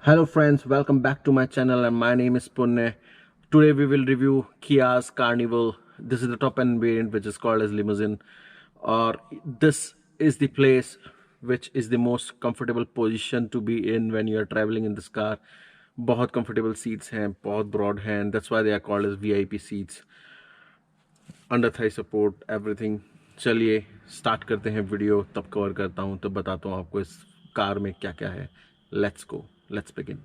Hello friends, welcome back to my channel and my name is Punne. Today we will review Kia's Carnival. This is the top end variant which is called as limousine, or this is the place which is the most comfortable position to be in when you are traveling in this car. बहुत comfortable seats हैं, बहुत broad हैं, and that's why they are called as VIP seats. Under thigh support, everything. चलिए start करते हैं video, तब cover करता हूँ, तब बताता हूँ आपको इस कार में क्या क्या है. Let's go, let's begin.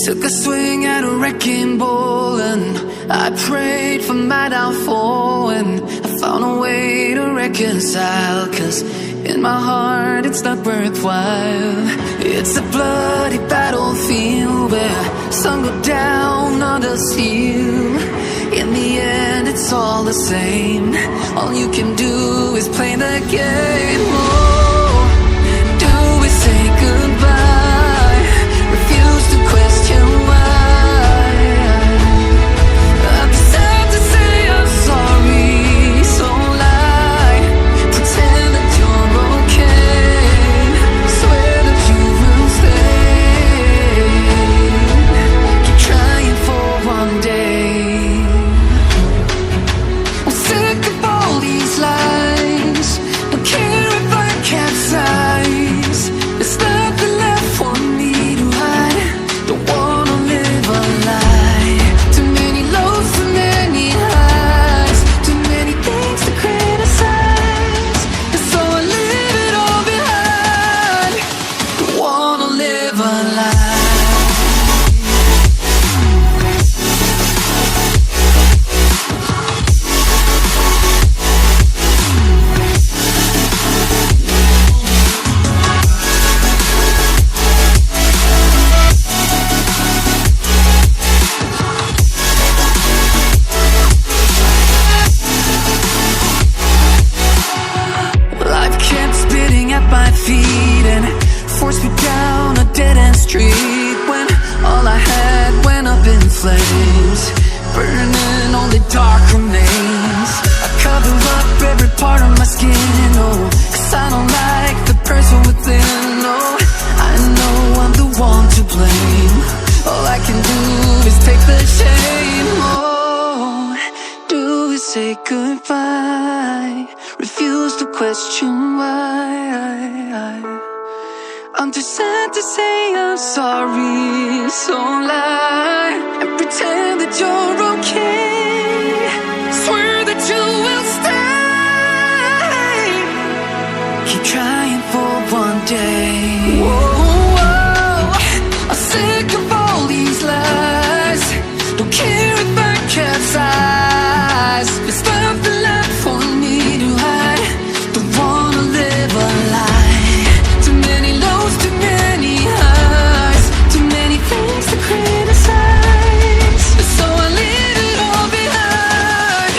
Took a swing at a wrecking ball and I prayed for my downfall, and I found a way to reconcile, 'cause in my heart it's not worthwhile. It's a bloody battlefield where sun go down, others heal. In the end it's all the same. All you can do is play the game. Oh, do we say goodbye? Refuse to question why. I'm sad to say I'm sorry, so lie. Pretend that you're okay. Swear that you will stay. Keep trying for one day. I'm sick of all these lies. Don't care if I capsize. There's nothing left for me to hide. Don't wanna live a lie. Too many lows, too many highs. Too many things to criticize. And so I leave it all behind. Don't wanna live a lie. Life kept spitting at my feet and forced me down a dead-end street, when all I had went up in flames, burning only dark remains. I cover up every part of my skin, oh, 'cause I don't like the person within. Oh, I know I'm the one to blame. All I can do is take the shame. Oh, do we say goodbye? Refuse to question why. I'm too sad to say I'm sorry, so lie and pretend that you're okay. Swear that you will stay. Keep trying for one day. Whoa, I'm sick of all these lies. Don't care if I capsize. There's nothing left for me to hide. Don't wanna live a lie. Too many lows, too many highs. Too many things to criticize. So I leave it all behind.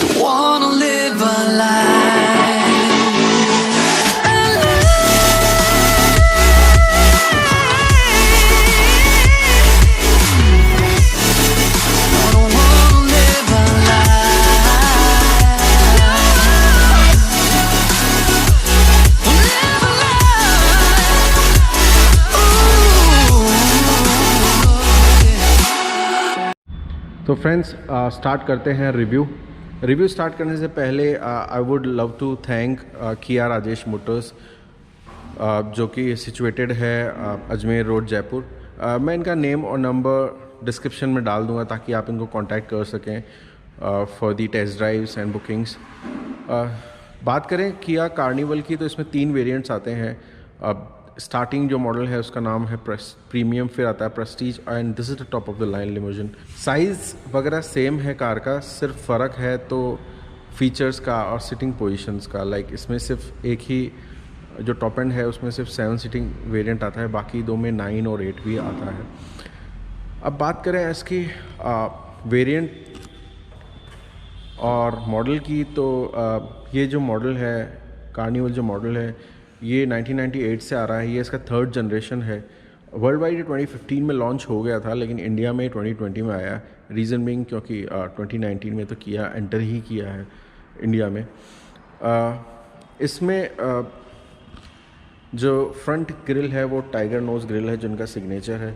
Don't wanna live a lie. A lie. I don't wanna live a lie. Live a lie. Ooh. तो friends start करते हैं review start करने से पहले I would love to thank किया Rajesh Motors, जो कि situated है अजमेर रोड जयपुर. मैं इनका नेम और नंबर डिस्क्रिप्शन में डाल दूंगा ताकि आप इनको कांटेक्ट कर सकें for the test drives and bookings. बात करें किया कार्निवल की, तो इसमें 3 वेरिएंट्स आते हैं. स्टार्टिंग जो मॉडल है उसका नाम है प्रीमियम, फिर आता है Prestige, and this is the top of the line limousine. Size वगैरह सेम है कार का, सिर्फ फ़र्क है तो फीचर्स का और सिटिंग पोजीशंस का. लाइक इसमें सिर्फ एक ही जो टॉप एंड है उसमें सिर्फ 7 सीटिंग वेरिएंट आता है, बाकी 2 में 9 और 8 भी आता है. अब बात करें इसकी वेरिएंट और मॉडल की, तो ये जो मॉडल है कार्निवल, जो मॉडल है ये 1998 से आ रहा है. ये इसका 3rd जनरेशन है. वर्ल्ड वाइड 2015 में लॉन्च हो गया था, लेकिन इंडिया में 2020 में आया. रीज़न बिंग क्योंकि 2019 में तो किया एंटर ही किया है इंडिया में. इसमें जो फ्रंट ग्रिल है वो टाइगर नोज़ ग्रिल है जिनका सिग्नेचर है।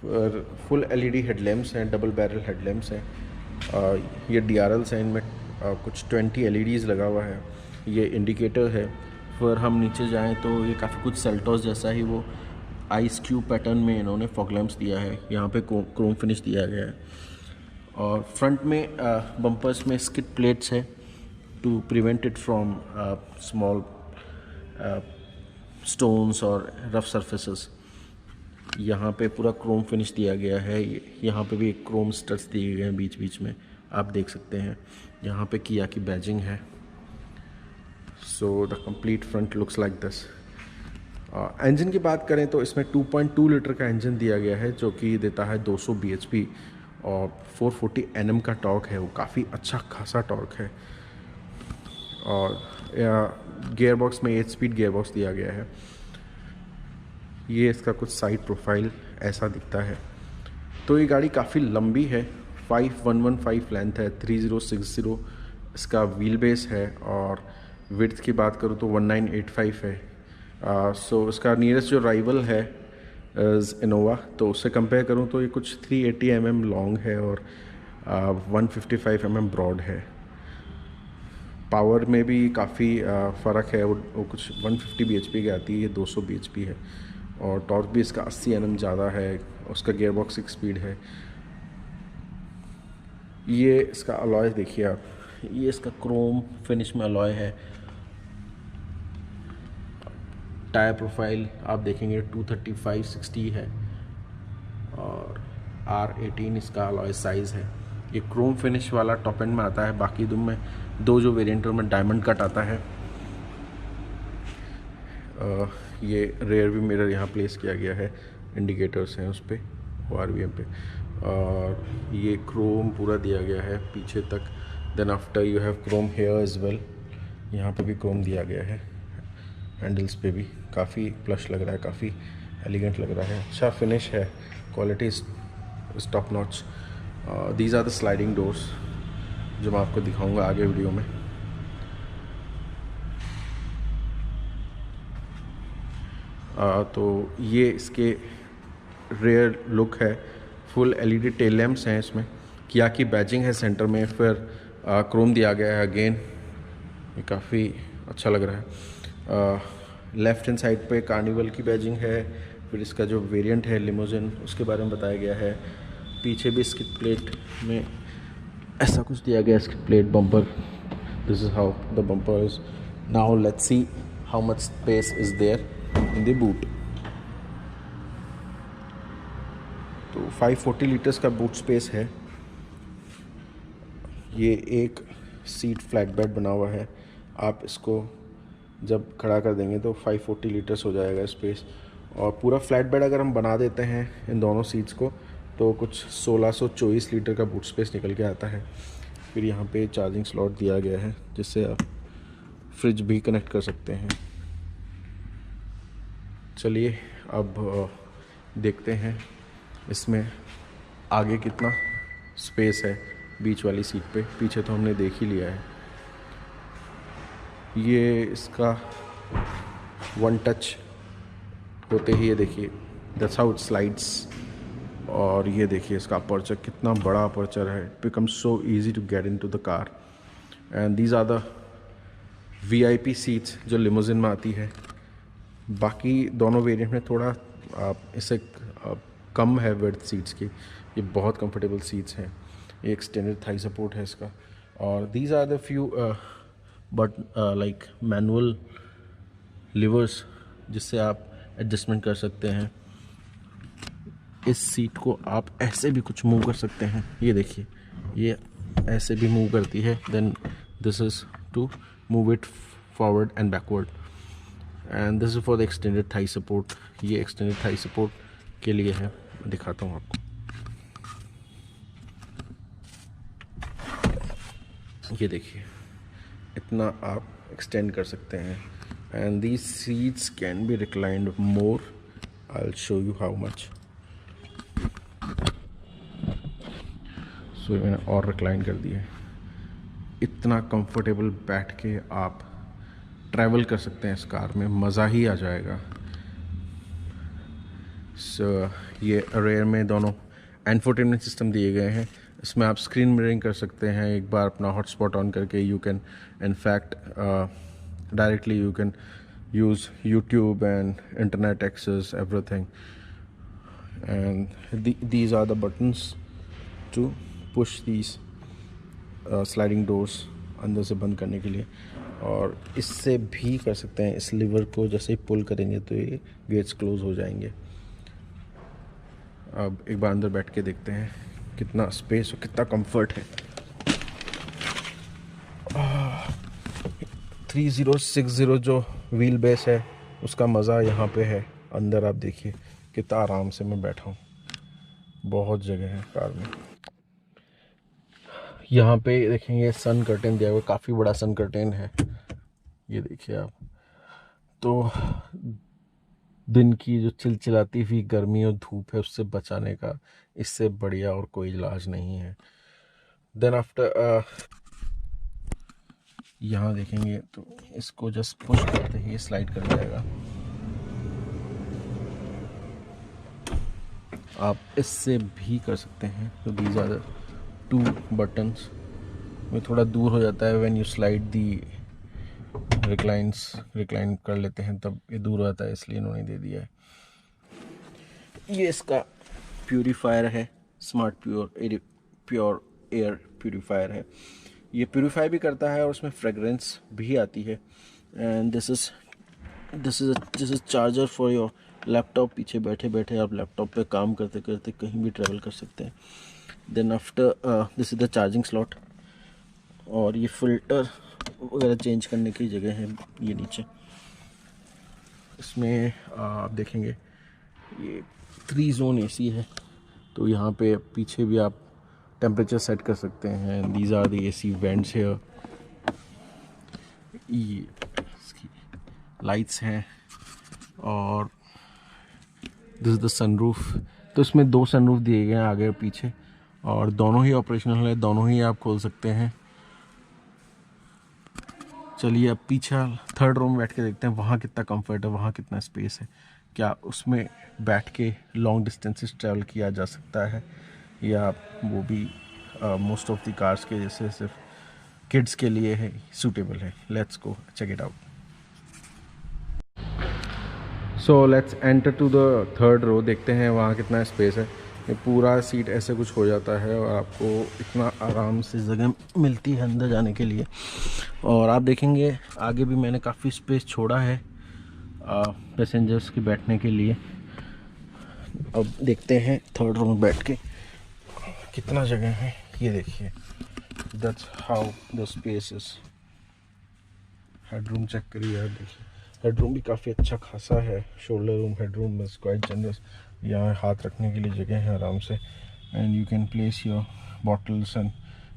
और फुल एलईडी हेडलैम्प्स हैं, डबल बैरल हेडलैम्प्स हैं। ये DRLs हैं, इनमें कुछ 20 LEDs लगा हुआ है। ये इंडिकेटर है। फिर हम नीचे जाएं तो ये काफ़ी कुछ सेल्टोस जैसा ही वो आइस क्यूब पैटर्न में इन्होंने फॉग लैम्प्स दिया है। यहाँ पे क्रोम फिनिश दिया गया है। और फ्रंट में बम्पर्स में स्किड प्लेट्स है to prevent it from small stones और रफ सरफेसेस। यहाँ पे पूरा क्रोम फिनिश दिया गया है। यहाँ पे भी क्रोम स्टड्स दिए गए हैं बीच बीच में, आप देख सकते हैं। यहाँ पे किया की बैजिंग है। So the complete front looks like this. Engine की बात करें तो इसमें 2.2 लीटर का इंजन दिया गया है जो कि देता है 200 bhp और 440 Nm का टॉर्क है। वो काफ़ी अच्छा खासा टॉर्क है। और गियर बॉक्स में 8 स्पीड गियर बॉक्स दिया गया है। ये इसका कुछ साइड प्रोफाइल ऐसा दिखता है। तो ये गाड़ी काफ़ी लंबी है, 5115 लेंथ है, 3060 इसका व्हील बेस है। और विड्थ की बात करूँ तो 1985 है। सो इसका नियरेस्ट जो राइवल है इनोवा, तो उससे कंपेयर करूँ तो ये कुछ 380 mm लॉन्ग है और 155 mm ब्रॉड है। पावर में भी काफ़ी फ़र्क है। वो कुछ 150 bhp की आती है, ये 200 bhp है। और टॉर्क भी इसका 80 Nm ज़्यादा है। उसका गियर बॉक्स 6 स्पीड है। ये इसका अलॉय देखिए आप, ये इसका क्रोम फिनिश में अलॉय है। टायर प्रोफाइल आप देखेंगे 235/60 है और R18 इसका अलॉय साइज़ है। ये क्रोम फिनिश वाला टॉप एंड में आता है। बाकी दो जो वेरिएंटों में डायमंड कट आता है। ये रेयर व्यू मिरर यहाँ प्लेस किया गया है, इंडिकेटर्स हैं उस पर ORVM पे। और ये क्रोम पूरा दिया गया है पीछे तक। Then after you have chrome here as well. यहाँ पे भी क्रोम दिया गया है। हैंडल्स पे भी काफ़ी प्लश लग रहा है, काफ़ी एलिगेंट लग रहा है। अच्छा फिनिश है, quality is top notch. These are the sliding doors जो मैं आपको दिखाऊंगा आगे वीडियो में। तो ये इसके रेयर लुक है। फुल LED टेल लैम्प्स हैं इसमें। किया की बैजिंग है सेंटर में। फिर क्रोम दिया गया है अगेन, ये काफ़ी अच्छा लग रहा है। लेफ़्ट हैंड साइड पे कार्निवल की बैजिंग है। फिर इसका जो वेरिएंट है लिमोजिन, उसके बारे में बताया गया है। पीछे भी स्किड प्लेट में ऐसा कुछ दिया गया है, skid plate bumper. This is how the bumper is. Now let's see how much space is there in the boot. तो 540 लीटर्स का बूट स्पेस है। ये एक सीट फ्लैट बेड बना हुआ है। आप इसको जब खड़ा कर देंगे तो 540 लीटर्स हो जाएगा स्पेस। और पूरा फ्लैट बेड अगर हम बना देते हैं इन दोनों सीट्स को तो कुछ 1624 लीटर का बूट स्पेस निकल के आता है। फिर यहाँ पे चार्जिंग स्लॉट दिया गया है जिससे आप फ्रिज भी कनेक्ट कर सकते हैं। चलिए अब देखते हैं इसमें आगे कितना स्पेस है बीच वाली सीट पे। पीछे तो हमने देख ही लिया है। ये इसका वन टच होते ही ये देखिए, दैट्स हाउ इट स्लाइड्स। और ये देखिए इसका अपर्चर, कितना बड़ा अपर्चर है। It becomes so easy to get into the car. And these are the VIP seats जो लिमोजिन में आती है। बाकी दोनों वेरिएंट में थोड़ा इससे कम है विड्थ सीट्स की। ये बहुत कंफर्टेबल सीट्स हैं। ये एक्सटेंडेड थाई सपोर्ट है इसका। और these are the few but like manual levers जिससे आप एडजस्टमेंट कर सकते हैं। इस सीट को आप ऐसे भी कुछ मूव कर सकते हैं। ये देखिए, ये ऐसे भी मूव करती है। Then this is to move it forward and backward. And this is for the extended thigh support. ये एक्सटेंडेड थाई सपोर्ट के लिए है। मैं दिखाता हूँ आपको। ये देखिए, इतना आप एक्सटेंड कर सकते हैं। And these seats can be reclined more. I will show you how much. So मैंने और रिक्लाइन कर दिया है। इतना कंफर्टेबल बैठ के आप ट्रैवल कर सकते हैं इस कार में, मज़ा ही आ जाएगा। ये रेयर में दोनों इंफोटेनमेंट सिस्टम दिए गए हैं। इसमें आप स्क्रीन मिररिंग कर सकते हैं। एक बार अपना हॉटस्पॉट ऑन करके you can in fact directly you can use YouTube and internet access, everything. And these are the buttons to push these sliding doors अंदर से बंद करने के लिए। और इससे भी कर सकते हैं, इस लीवर को जैसे ही पुल करेंगे तो ये गेट्स क्लोज हो जाएंगे। अब एक बार अंदर बैठ के देखते हैं कितना स्पेस और कितना कंफर्ट है। 3060 जो व्हील बेस है उसका मज़ा यहाँ पे है। अंदर आप देखिए कितना आराम से मैं बैठा हूँ, बहुत जगह है कार में। यहाँ पे देखेंगे सन कर्टेन दिया हुआ, काफ़ी बड़ा सन कर्टेन है, ये देखिए आप। तो दिन की जो चिलचिलाती हुई गर्मी और धूप है उससे बचाने का इससे बढ़िया और कोई इलाज नहीं है। देन आफ्टर यहाँ देखेंगे तो इसको जस्ट पुश करते ही स्लाइड कर जाएगा। आप इससे भी कर सकते हैं। तो दीज आर द 2 बटन्स। में थोड़ा दूर हो जाता है when you slide the recline कर लेते हैं तब ये दूर हो जाता है, इसलिए इन्होंने दे दिया है। ये इसका प्यूरीफायर है, स्मार्ट प्योर एयर प्यूरीफायर है। ये प्यूरीफाई भी करता है और उसमें फ्रेगरेंस भी आती है। And this is charger for your laptop. पीछे बैठे बैठे आप लैपटॉप पे काम करते करते कहीं भी ट्रैवल कर सकते हैं। Then after this is the charging slot. और ये फ़िल्टर वगैरह चेंज करने की जगह है ये नीचे। इसमें आप देखेंगे ये 3 जोन AC है, तो यहाँ पे पीछे भी आप टेम्परेचर सेट कर सकते हैं। These are the AC vents here. ये इसकी लाइट्स हैं और दिस इज़ द सनरूफ। तो इसमें 2 सनरूफ दिए गए हैं आगे और पीछे, और दोनों ही ऑपरेशनल है, दोनों ही आप खोल सकते हैं। चलिए अब पीछे 3rd रो में बैठ के देखते हैं वहाँ कितना कंफर्ट है, वहाँ कितना स्पेस है। क्या उसमें बैठ के लॉन्ग डिस्टेंसेस ट्रैवल किया जा सकता है, या वो भी मोस्ट ऑफ द कार्स के जैसे सिर्फ किड्स के लिए है, सूटेबल है। Let's go check it out. So let's enter to the 3rd row. देखते हैं वहाँ कितना स्पेस है। ये पूरा सीट ऐसे कुछ हो जाता है और आपको इतना आराम से जगह मिलती है अंदर जाने के लिए। और आप देखेंगे आगे भी मैंने काफ़ी स्पेस छोड़ा है पैसेंजर्स के बैठने के लिए। अब देखते हैं 3rd रो में बैठ के कितना जगह है। ये देखिए, that's how the space is. Headroom check करिए यार, देखिए हेडरूम भी काफ़ी अच्छा खासा है। Shoulder room, headroom is quite generous. यहाँ हाथ रखने के लिए जगह है आराम से। And you can place your bottles and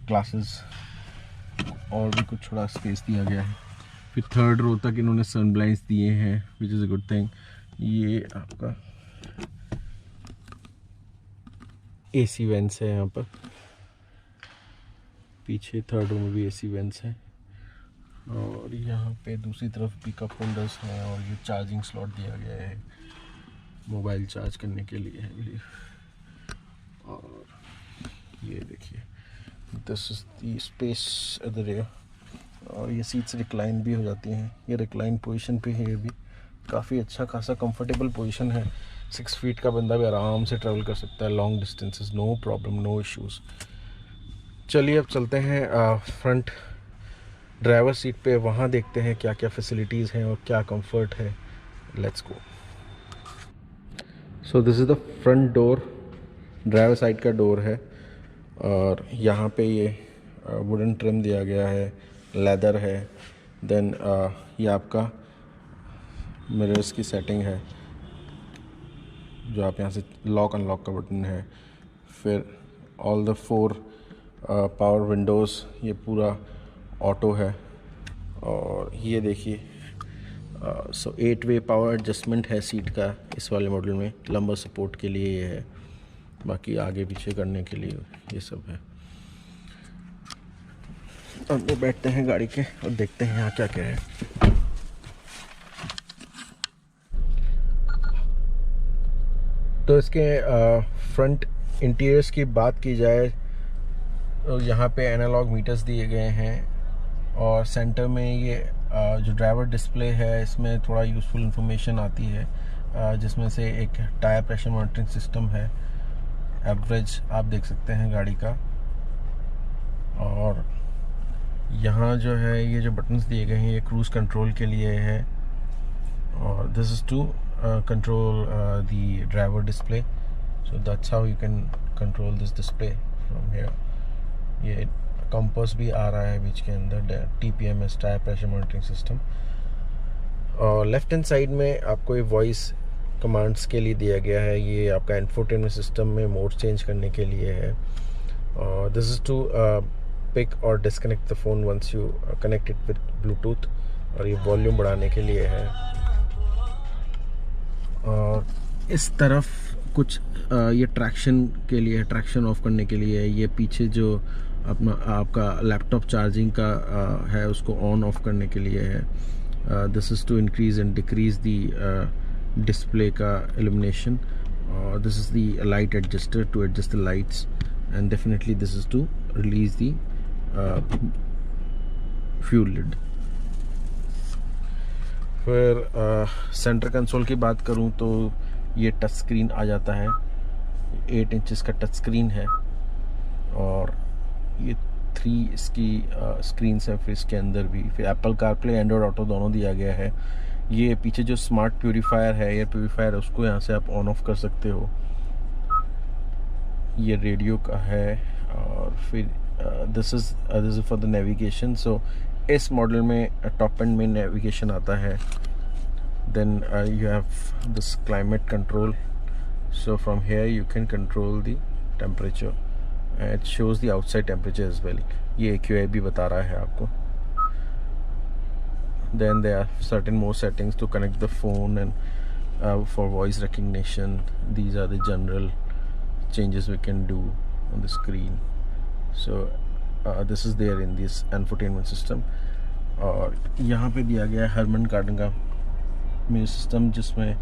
glasses. और भी कुछ थोड़ा स्पेस दिया गया है। फिर 3rd रो तक इन्होंने सन ब्लाइंड्स दिए हैं, which is a good thing. ये आपका AC वेंट्स है यहाँ पर। पीछे 3rd रो में भी AC वेंट्स हैं। और यहाँ पे दूसरी तरफ पिकअप होल्डर्स हैं और ये चार्जिंग स्लॉट दिया गया है, मोबाइल चार्ज करने के लिए है। और ये देखिए, this is the space at the rear. और ये सीट्स रिक्लाइन भी हो जाती हैं। ये रिक्लाइन पोजीशन पे है, ये भी काफ़ी अच्छा खासा कंफर्टेबल पोजीशन है। 6 फीट का बंदा भी आराम से ट्रैवल कर सकता है long distances, no problem, no issues. चलिए अब चलते हैं फ्रंट ड्राइवर सीट पे, वहाँ देखते हैं क्या क्या फैसिलिटीज़ हैं और क्या कंफर्ट है। Let's go. So this is the front door, driver side का डोर है। और यहाँ पे ये वुडन ट्रिम दिया गया है, लेदर है। देन ये आपका मिरर्स की सेटिंग है, जो आप यहाँ से लॉक अनलॉक का बटन है। फिर ऑल द 4 पावर विंडोज़, ये पूरा ऑटो है। और ये देखिए 8 वे पावर एडजस्टमेंट है सीट का इस वाले मॉडल में। लंबा सपोर्ट के लिए ये है, बाकी आगे पीछे करने के लिए ये सब है। अंदर बैठते हैं गाड़ी के और देखते हैं यहाँ क्या क्या है। तो इसके फ्रंट इंटीरियर्स की बात की जाए तो यहाँ पे एनालॉग मीटर्स दिए गए हैं और सेंटर में ये जो ड्राइवर डिस्प्ले है इसमें थोड़ा यूज़फुल इंफॉर्मेशन आती है, जिसमें से एक टायर प्रेशर मॉनिटरिंग सिस्टम है, एवरेज आप देख सकते हैं गाड़ी का। और यहाँ जो है ये जो बटन्स दिए गए हैं ये क्रूज़ कंट्रोल के लिए है और this is to control the driver display, so that's how you can control this display from here. ये कंपास भी आ रहा है बीच के अंदर, TPMS tyre pressure monitoring system. और लेफ्ट हैंड साइड में आपको ये वॉइस कमांड्स के लिए दिया गया है, ये आपका इंफोटेनमेंट सिस्टम में मोड चेंज करने के लिए है। और दिस इज़ टू पिक और disconnect the phone once you connect it with Bluetooth, और ये वॉल्यूम बढ़ाने के लिए है। और इस तरफ कुछ ये ट्रैक्शन के लिए, ट्रैक्शन ऑफ करने के लिए, ये पीछे जो अपना आपका लैपटॉप चार्जिंग का है उसको ऑन ऑफ करने के लिए है। This is to increase and decrease the display का इल्यूमिनेशन, और this is the light adjuster to adjust the lights, and definitely this is to release the fuel lid. फिर सेंटर कंसोल की बात करूं तो ये टच स्क्रीन आ जाता है, 8 इंचेस का टच स्क्रीन है और ये 3 इसकी स्क्रीन्स हैं। फिर इसके अंदर भी फिर एप्पल कारप्ले, एंड्रॉयड ऑटो दोनों दिया गया है। ये पीछे जो स्मार्ट प्यूरीफायर है, एयर प्यूरीफायर, उसको यहाँ से आप ऑन ऑफ कर सकते हो। ये रेडियो का है और फिर this is for the navigation. So इस मॉडल में टॉप एंड में नेविगेशन आता है। Then you have this climate control, so from here you can control the temperature, it shows the outside temperature as well. ये AQI भी बता रहा है आपको। Then there are certain more settings to connect the phone and for voice recognition. These are the general changes we can do on the screen. So this is there in this infotainment system. और यहाँ पे दिया गया है हरमन कार्डन का music system, जिसमें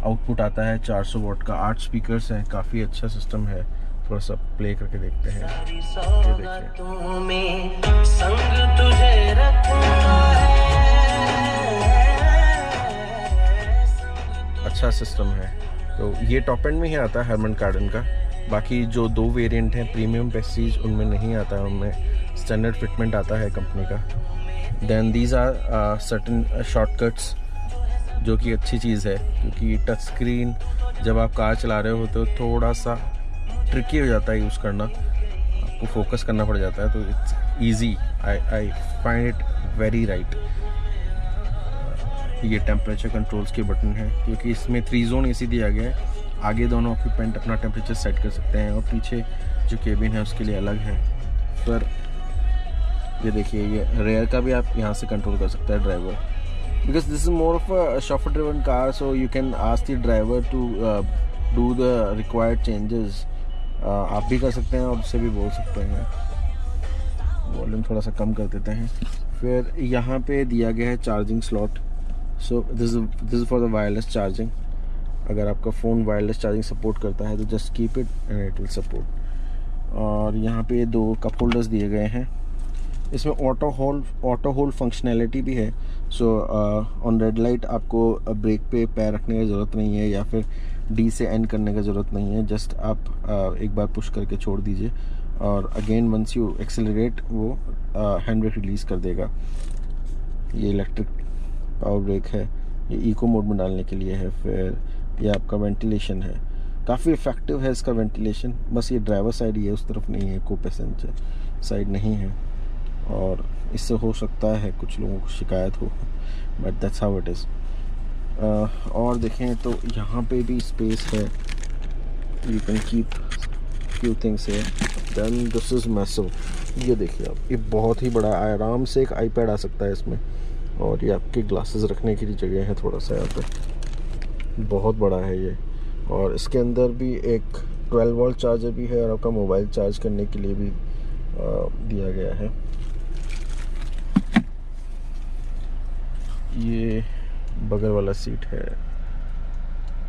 output आता है 400 वॉट का। 8 स्पीकर्स हैं, काफ़ी अच्छा सिस्टम है। थोड़ा सा प्ले करके देखते हैं। ये देखिए, अच्छा सिस्टम है। तो ये टॉप एंड में ही आता है हरमन कार्डन का। बाकी जो 2 वेरिएंट हैं, प्रीमियम, प्रेस्टीज, उनमें नहीं आता है, उनमें स्टैंडर्ड फिटमेंट आता है कंपनी का। Then these are certain shortcuts, जो कि अच्छी चीज़ है, क्योंकि टच स्क्रीन जब आप कार चला रहे हो तो थोड़ा सा ट्रिकी हो जाता है यूज़ करना, आपको फोकस करना पड़ जाता है। तो it's easy, I find it very right. ये टेम्परेचर कंट्रोल्स के बटन है, क्योंकि इसमें 3 जोन AC दिया गया है। आगे दोनों ऑक्यूपेंट अपना टेम्परेचर सेट कर सकते हैं और पीछे जो केबिन है उसके लिए अलग है। फिर ये देखिए, ये रेयर का भी आप यहाँ से कंट्रोल कर सकते हैं driver, because this is more of a chauffeur driven car, so you can ask the driver to do the required changes. आप भी कर सकते हैं और उससे भी बोल सकते हैं। वॉल्यूम थोड़ा सा कम कर देते हैं। फिर यहाँ पे दिया गया है charging slot, so this is for the wireless charging. अगर आपका फ़ोन वायरलेस चार्जिंग सपोर्ट करता है तो just keep it and it will support. और यहाँ पे 2 कप होल्डर्स दिए गए हैं। इसमें ऑटो होल्ड फंक्शनैलिटी भी है। सो ऑन रेड लाइट आपको ब्रेक पे पैर रखने की ज़रूरत नहीं है, या फिर D से एंड करने की ज़रूरत नहीं है। जस्ट आप एक बार पुश करके छोड़ दीजिए और अगेन वंस यू एक्सेलरेट वो हैंड ब्रेक रिलीज़ कर देगा। ये इलेक्ट्रिक पावर ब्रेक है, ये इको मोड में डालने के लिए है। फिर ये आपका वेंटिलेशन है, काफ़ी इफेक्टिव है इसका वेंटिलेशन। बस ये ड्राइवर साइड ही है, उस तरफ नहीं है, को पैसेंजर साइड नहीं है, और इससे हो सकता है कुछ लोगों को शिकायत हो, but that's how it is. और देखें तो यहाँ पे भी स्पेस है, you can keep few things है। देन दिस इज़ मैसिव, ये देखिए आप, ये बहुत ही बड़ा, आराम से एक iPad आ सकता है इसमें। और ये आपके ग्लासेस रखने की जगह है थोड़ा सा यहाँ पे, बहुत बड़ा है ये। और इसके अंदर भी एक 12 वोल्ट चार्जर भी है, और आपका मोबाइल चार्ज करने के लिए भी दिया गया है। ये बगल वाला सीट है,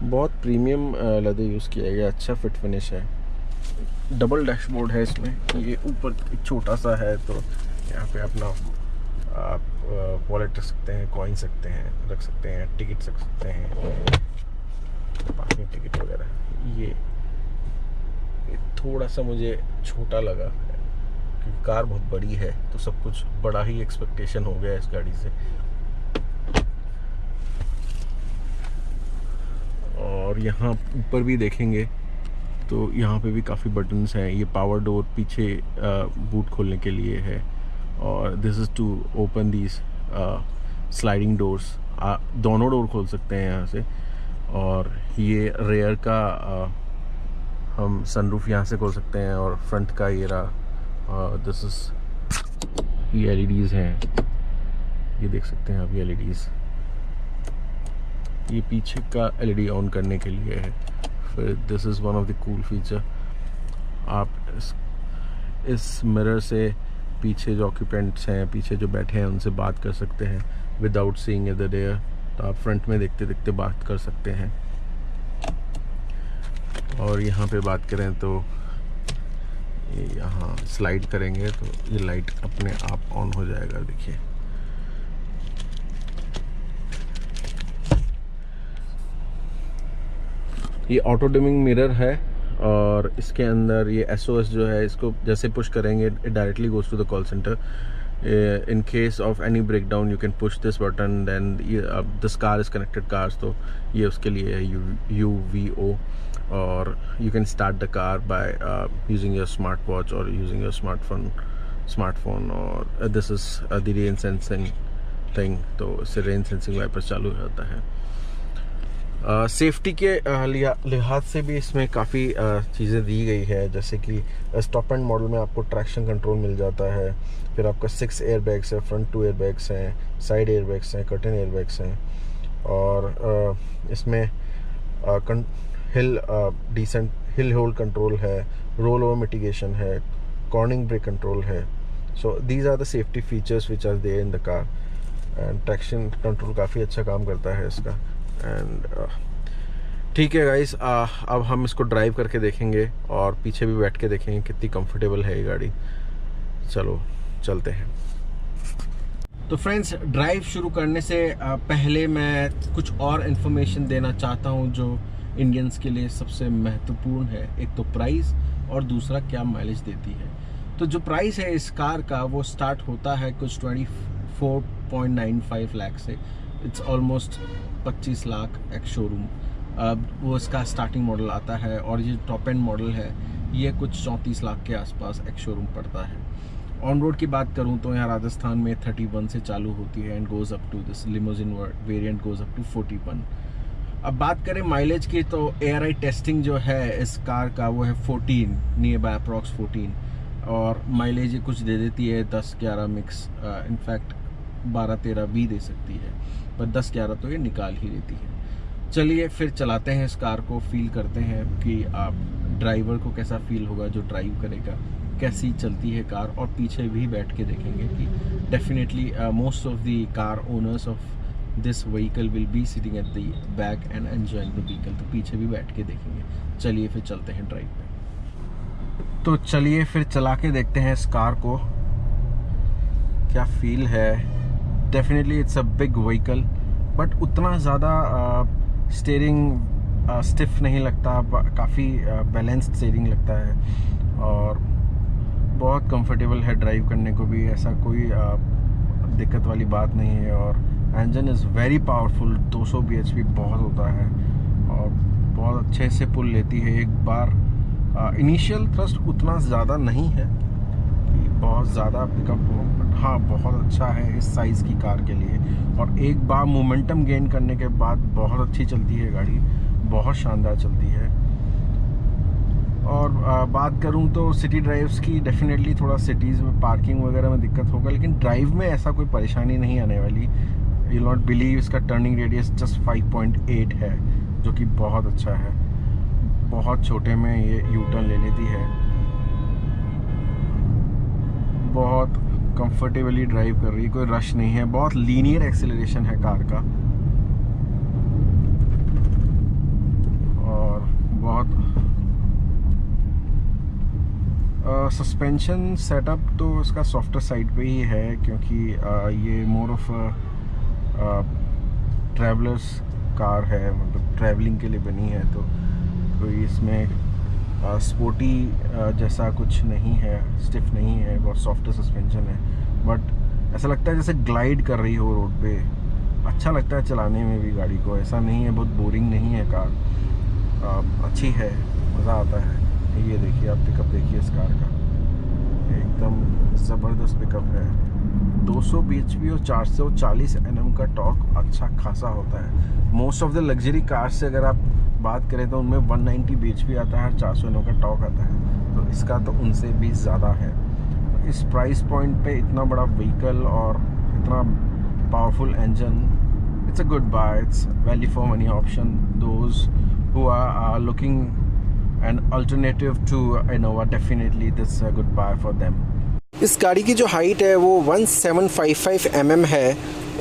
बहुत प्रीमियम लेदर यूज़ किया गया, अच्छा फिट फिनिश है। डबल डैशबोर्ड है इसमें, ये ऊपर एक छोटा सा है तो यहाँ पे अपना आप वॉलेट रख सकते हैं, कॉइन रख सकते हैं, टिकट रख सकते हैं, पार्किंग टिकट वगैरह। ये थोड़ा सा मुझे छोटा लगा क्योंकि कार बहुत बड़ी है, तो सब कुछ बड़ा ही एक्सपेक्टेशन हो गया इस गाड़ी से। और यहाँ ऊपर भी देखेंगे तो यहाँ पे भी काफ़ी बटन्स हैं। ये पावर डोर पीछे बूट खोलने के लिए है, और this is to open these sliding doors. दोनों डोर खोल सकते हैं यहाँ से। और ये रेयर का हम सनरूफ यहाँ से खोल सकते हैं, और फ्रंट का ये रहा। दिस इज़ ये एलईडीज़ हैं, ये देख सकते हैं आप, ये एलईडीज़। ये पीछे का एलईडी ऑन करने के लिए है। फिर this is one of the cool feature, आप इस मिरर से पीछे जो ऑक्यूपेंट्स हैं, पीछे जो बैठे हैं, उनसे बात कर सकते हैं विदाउट सीइंग द रेयर। तो आप फ्रंट में देखते देखते बात कर सकते हैं। और यहाँ पे बात करें तो यहाँ स्लाइड करेंगे तो ये लाइट अपने आप ऑन हो जाएगा। देखिए, ये ऑटो डिमिंग मिरर है, और इसके अंदर ये SOS जो है, इसको जैसे पुश करेंगे it directly goes to the call centre. In case of any breakdown you can push this button, then this car is connected cars, तो ये उसके लिए है UVO। और you can start the car by using your smart watch और using your smartphone. और this is the rain sensing thing, तो इससे रेन सेंसिंग वाइपर चालू हो जाता है। सेफ्टी के लिहाज से भी इसमें काफ़ी चीज़ें दी गई है, जैसे कि टॉप एंड मॉडल में आपको ट्रैक्शन कंट्रोल मिल जाता है। फिर आपका 6 एयरबैग्स है, फ्रंट 2 एयरबैग्स हैं, साइड एयरबैग्स हैं, कर्टन एयरबैग्स हैं। और इसमें हिल होल्ड कंट्रोल है, रोल ओवर मिटिगेशन है, कॉर्निंग ब्रेक कंट्रोल है। So these are the safety features which are there in the car. And traction control काफ़ी अच्छा काम करता है इसका। एंड ठीक है गाइस, अब हम इसको ड्राइव करके देखेंगे और पीछे भी बैठ के देखेंगे कितनी कंफर्टेबल है ये गाड़ी। चलो चलते हैं। तो फ्रेंड्स, ड्राइव शुरू करने से पहले मैं कुछ और इन्फॉर्मेशन देना चाहता हूँ जो इंडियंस के लिए सबसे महत्वपूर्ण है। एक तो प्राइस, और दूसरा क्या माइलेज देती है। तो जो प्राइस है इस कार का, वो स्टार्ट होता है कुछ 24.95 लाख से। It's almost 25 lakh ex showroom. अब वो इसका स्टार्टिंग मॉडल आता है, और ये टॉप एंड मॉडल है, ये कुछ 34 लाख के आसपास एक्स शोरूम पड़ता है। ऑन रोड की बात करूं तो यहाँ राजस्थान में 31 से चालू होती है and goes up to this limousine variant goes up to 41। अब बात करें माइलेज की, तो ARI टेस्टिंग जो है इस कार का वो है 14, नियर बाय अप्रॉक्स 14, और माइलेज ये कुछ दे देती है 10-11 मिक्स, इनफैक्ट 12-13 भी दे सकती है, पर 10-11 तो ये निकाल ही देती है। चलिए फिर चलाते हैं इस कार को, फील करते हैं कि आप ड्राइवर को कैसा फील होगा जो ड्राइव करेगा, कैसी चलती है कार। और पीछे भी बैठ के देखेंगे कि definitely most of the car owners of this vehicle will be sitting at the back and enjoying the vehicle. तो पीछे भी बैठ के देखेंगे। चलिए फिर चलते हैं ड्राइव पे। तो चलिए फिर चला के देखते हैं इस कार को, क्या फील है। Definitely it's a big vehicle, but उतना ज़्यादा स्टीयरिंग स्टिफ नहीं लगता, काफ़ी बैलेंस्ड स्टीयरिंग लगता है, और बहुत कंफर्टेबल है ड्राइव करने को भी। ऐसा कोई दिक्कत वाली बात नहीं है। और engine is very powerful, 200 bhp बहुत होता है, और बहुत अच्छे से पुल लेती है। एक बार इनिशियल थ्रस्ट उतना ज़्यादा नहीं है कि बहुत ज़्यादा पिकअप हो, बट हाँ बहुत अच्छा है इस साइज़ की कार के लिए। और एक बार मोमेंटम गेन करने के बाद बहुत अच्छी चलती है गाड़ी, बहुत शानदार चलती है। और बात करूं तो सिटी ड्राइव्स की, डेफिनेटली थोड़ा सिटीज़ में पार्किंग वगैरह में दिक्कत होगा, लेकिन ड्राइव में ऐसा कोई परेशानी नहीं आने वाली। यू नॉट बिलीव, इसका टर्निंग रेडियस जस्ट 5.8 है, जो कि बहुत अच्छा है। बहुत छोटे में ये यू टर्न ले लेती है, बहुत कंफर्टेबली ड्राइव कर रही है, कोई रश नहीं है, बहुत लीनियर एक्सेलरेशन है कार का। सस्पेंशन सेटअप तो इसका सॉफ्टर साइड पे ही है, क्योंकि ये मोर ऑफ ट्रैवलर्स कार है, मतलब ट्रैवलिंग के लिए बनी है, तो कोई इसमें स्पोर्टी जैसा कुछ नहीं है, स्टिफ नहीं है, बहुत सॉफ्ट सस्पेंशन है। बट ऐसा लगता है जैसे ग्लाइड कर रही हो रोड पे, अच्छा लगता है चलाने में भी गाड़ी को, ऐसा नहीं है बहुत बोरिंग नहीं है कार, अच्छी है, मज़ा आता है। ये देखिए आप पिकअप देखिए इस कार का, एकदम ज़बरदस्त पिकअप है। 200 bhp और 440 Nm का टॉर्क अच्छा खासा होता है। Most of the luxury car से अगर आप बात करें तो उनमें 190 bhp आता है, 400 Nm का टॉर्क आता है, तो इसका तो उनसे भी ज़्यादा है। इस प्राइस पॉइंट पे इतना बड़ा व्हीकल और इतना powerful engine, it's a good buy, it's value for money option. Those who are looking an alternative to Innova, definitely this is a good buy for them. इस गाड़ी की जो हाइट है वो 1755 mm है,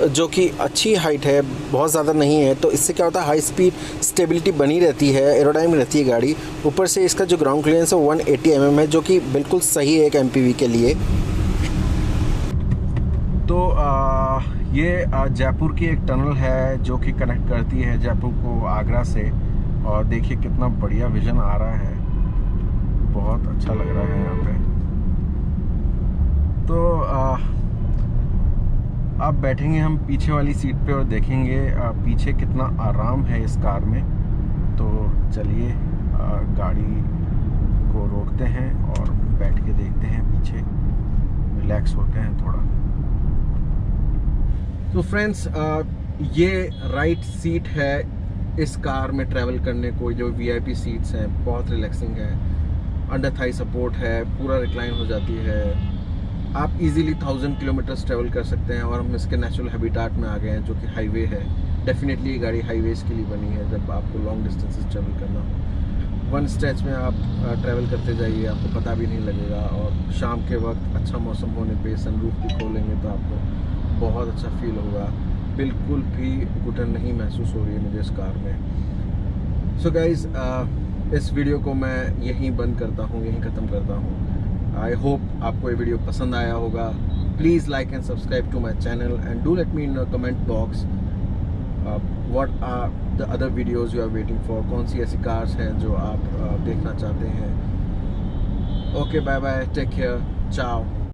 जो कि अच्छी हाइट है, बहुत ज़्यादा नहीं है। तो इससे क्या होता है, हाई स्पीड स्टेबिलिटी बनी रहती है, एरोडाइनमिक रहती है गाड़ी। ऊपर से इसका जो ग्राउंड क्लियरेंस है 180 mm है, जो कि बिल्कुल सही है एक MPV के लिए। तो ये जयपुर की एक टनल है जो कि कनेक्ट करती है जयपुर को आगरा से, और देखिए कितना बढ़िया विज़न आ रहा है, बहुत अच्छा लग रहा है यहाँ पे। तो अब बैठेंगे हम पीछे वाली सीट पे और देखेंगे पीछे कितना आराम है इस कार में। तो चलिए गाड़ी को रोकते हैं और बैठ के देखते हैं पीछे, रिलैक्स होते हैं थोड़ा। तो फ्रेंड्स ये राइट सीट है इस कार में ट्रैवल करने को, जो VIP सीट्स हैं, बहुत रिलैक्सिंग है, अंडर थाई सपोर्ट है, पूरा रिक्लाइन हो जाती है, आप इजीली 1000 किलोमीटर्स ट्रैवल कर सकते हैं। और हम इसके नेचुरल हैबिटाट में आ गए हैं, जो कि हाईवे है। डेफिनेटली ये गाड़ी हाईवेज के लिए बनी है, जब आपको लॉन्ग डिस्टेंसेस ट्रैवल करना हो। वन स्ट्रेच में आप ट्रैवल करते जाइए, आपको पता भी नहीं लगेगा। और शाम के वक्त अच्छा मौसम होने पे सनरूफ भी खोलेंगे तो आपको बहुत अच्छा फील होगा, बिल्कुल भी घुटन नहीं महसूस हो रही है मुझे इस कार में। सो गाइज इस वीडियो को मैं यहीं बंद करता हूँ, यहीं ख़त्म करता हूँ। आई होप आपको ये वीडियो पसंद आया होगा। Please like and subscribe to my channel and do let me in the comment box what are the other videos you are waiting for, कौन सी ऐसी कार्स हैं जो आप देखना चाहते हैं। Okay, bye bye, take care, चाओ।